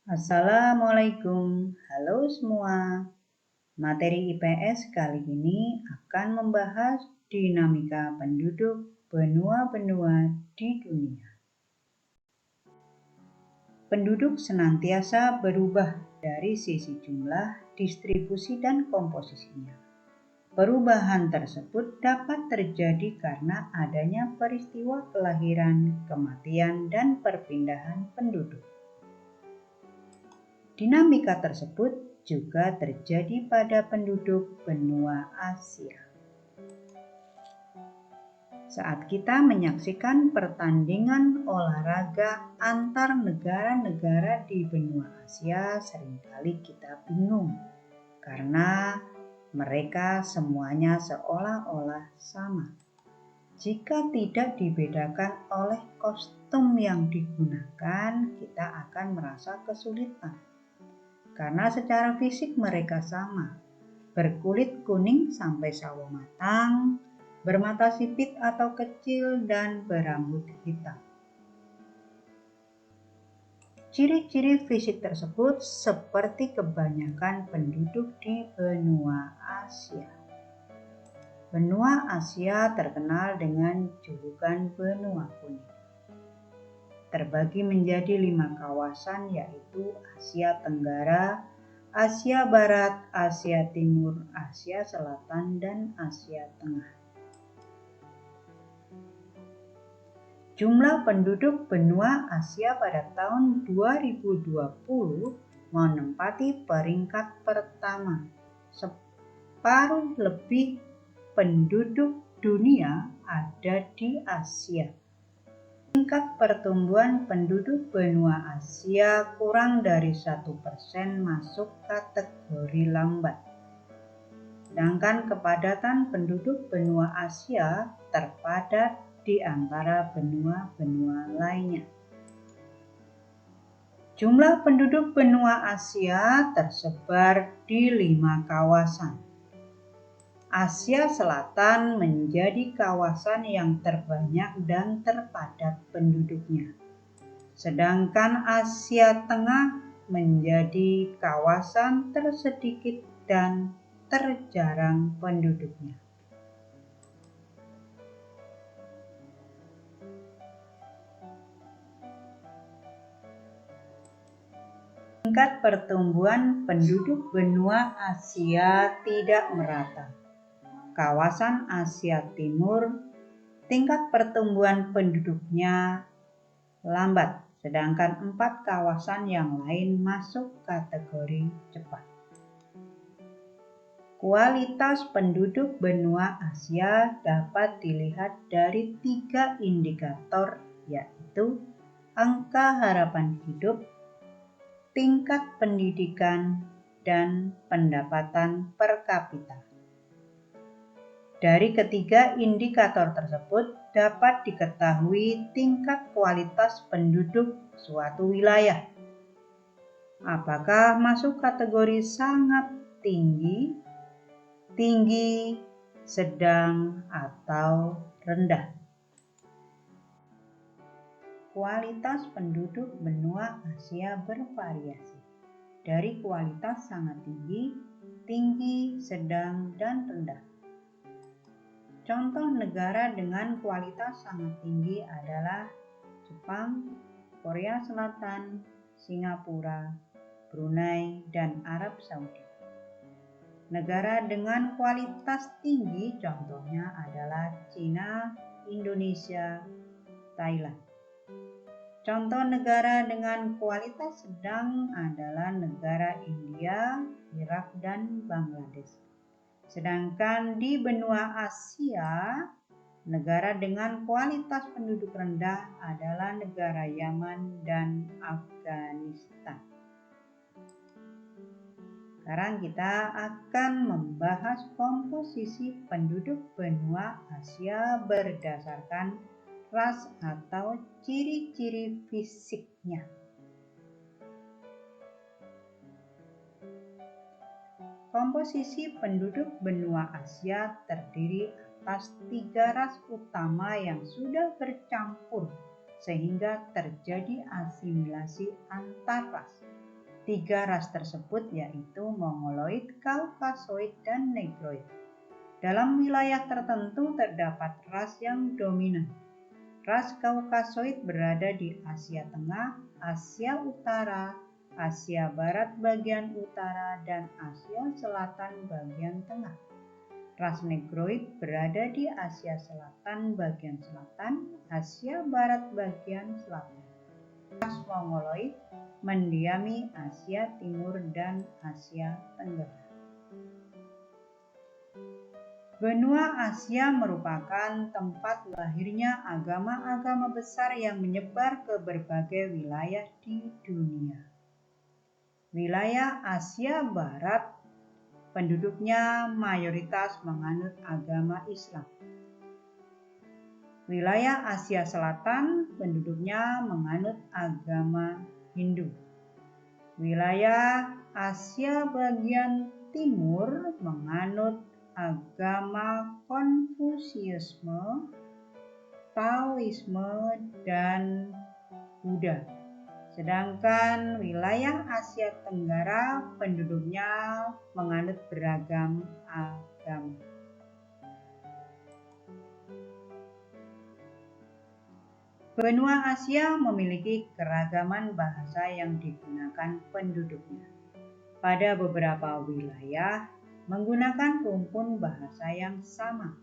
Assalamualaikum, halo semua. Materi IPS kali ini akan membahas dinamika penduduk benua-benua di dunia. Penduduk senantiasa berubah dari sisi jumlah, distribusi, dan komposisinya. Perubahan tersebut dapat terjadi karena adanya peristiwa kelahiran, kematian, dan perpindahan penduduk. Dinamika tersebut juga terjadi pada penduduk benua Asia. Saat kita menyaksikan pertandingan olahraga antar negara-negara di benua Asia, seringkali kita bingung karena mereka semuanya seolah-olah sama. Jika tidak dibedakan oleh kostum yang digunakan, kita akan merasa kesulitan. Karena secara fisik mereka sama, berkulit kuning sampai sawo matang, bermata sipit atau kecil, dan berambut hitam. Ciri-ciri fisik tersebut seperti kebanyakan penduduk di benua Asia. Benua Asia terkenal dengan julukan benua kuning. Terbagi menjadi 5 kawasan, yaitu Asia Tenggara, Asia Barat, Asia Timur, Asia Selatan, dan Asia Tengah. Jumlah penduduk benua Asia pada tahun 2020 menempati peringkat pertama. Separuh lebih penduduk dunia ada di Asia. Tingkat pertumbuhan penduduk benua Asia kurang dari 1% masuk kategori lambat. Sedangkan kepadatan penduduk benua Asia terpadat di antara benua-benua lainnya. Jumlah penduduk benua Asia tersebar di 5 kawasan. Asia Selatan menjadi kawasan yang terbanyak dan terpadat penduduknya. Sedangkan Asia Tengah menjadi kawasan tersedikit dan terjarang penduduknya. Tingkat pertumbuhan penduduk benua Asia tidak merata. Kawasan Asia Timur, tingkat pertumbuhan penduduknya lambat, sedangkan 4 kawasan yang lain masuk kategori cepat. Kualitas penduduk benua Asia dapat dilihat dari 3 indikator, yaitu angka harapan hidup, tingkat pendidikan, dan pendapatan per kapita. Dari ketiga indikator tersebut dapat diketahui tingkat kualitas penduduk suatu wilayah. Apakah masuk kategori sangat tinggi, tinggi, sedang, atau rendah? Kualitas penduduk benua Asia bervariasi. Dari kualitas sangat tinggi, tinggi, sedang, dan rendah. Contoh negara dengan kualitas sangat tinggi adalah Jepang, Korea Selatan, Singapura, Brunei, dan Arab Saudi. Negara dengan kualitas tinggi contohnya adalah Cina, Indonesia, Thailand. Contoh negara dengan kualitas sedang adalah negara India, Irak, dan Bangladesh. Sedangkan di benua Asia, negara dengan kualitas penduduk rendah adalah negara Yaman dan Afghanistan. Sekarang kita akan membahas komposisi penduduk benua Asia berdasarkan ras atau ciri-ciri fisiknya. Komposisi penduduk benua Asia terdiri atas 3 ras utama yang sudah bercampur sehingga terjadi asimilasi antar ras. Tiga ras tersebut yaitu Mongoloid, Kaukasoid, dan Negroid. Dalam wilayah tertentu terdapat ras yang dominan. Ras Kaukasoid berada di Asia Tengah, Asia Utara, Asia Barat bagian utara, dan Asia Selatan bagian tengah. Ras Negroid berada di Asia Selatan bagian selatan, Asia Barat bagian selatan. Ras Mongoloid mendiami Asia Timur dan Asia Tenggara. Benua Asia merupakan tempat lahirnya agama-agama besar yang menyebar ke berbagai wilayah di dunia. Wilayah Asia Barat, penduduknya mayoritas menganut agama Islam. Wilayah Asia Selatan, penduduknya menganut agama Hindu. Wilayah Asia bagian timur menganut agama Konfusiusme, Taoisme, dan Buddha. Sedangkan wilayah Asia Tenggara penduduknya menganut beragam agama. Benua Asia memiliki keragaman bahasa yang digunakan penduduknya. Pada beberapa wilayah menggunakan rumpun bahasa yang sama,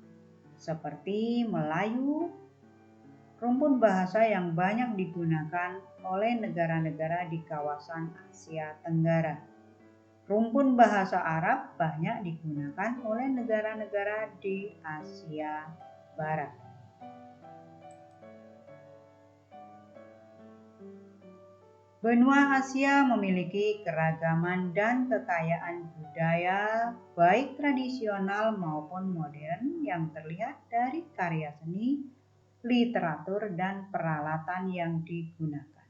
seperti Melayu, rumpun bahasa yang banyak digunakan oleh negara-negara di kawasan Asia Tenggara. Rumpun bahasa Arab banyak digunakan oleh negara-negara di Asia Barat. Benua Asia memiliki keragaman dan kekayaan budaya, baik tradisional maupun modern, yang terlihat dari karya seni, literatur, dan peralatan yang digunakan.